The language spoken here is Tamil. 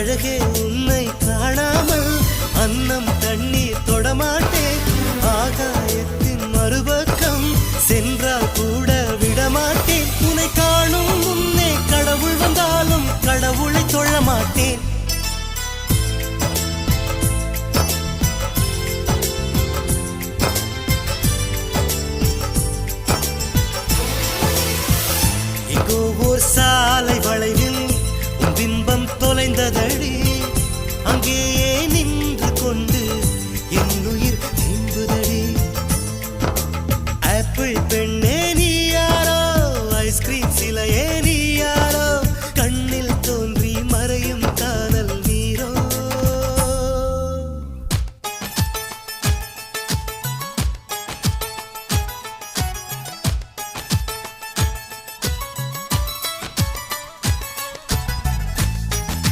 அழகே உன்னை காணாமல் அன்னம் தண்ணீர் தொடமாட்டேன். ஆகாயத்தின் மறுபக்கம் சென்றால் கூட விடமாட்டேன். உன்னை காணும் முன்னே கடவுள் வந்தாலும் கடவுளை தொழமாட்டேன். எங்கோ ஓர் சாலை வளைவில் உன் பிம்பம் தொலைந்ததடி.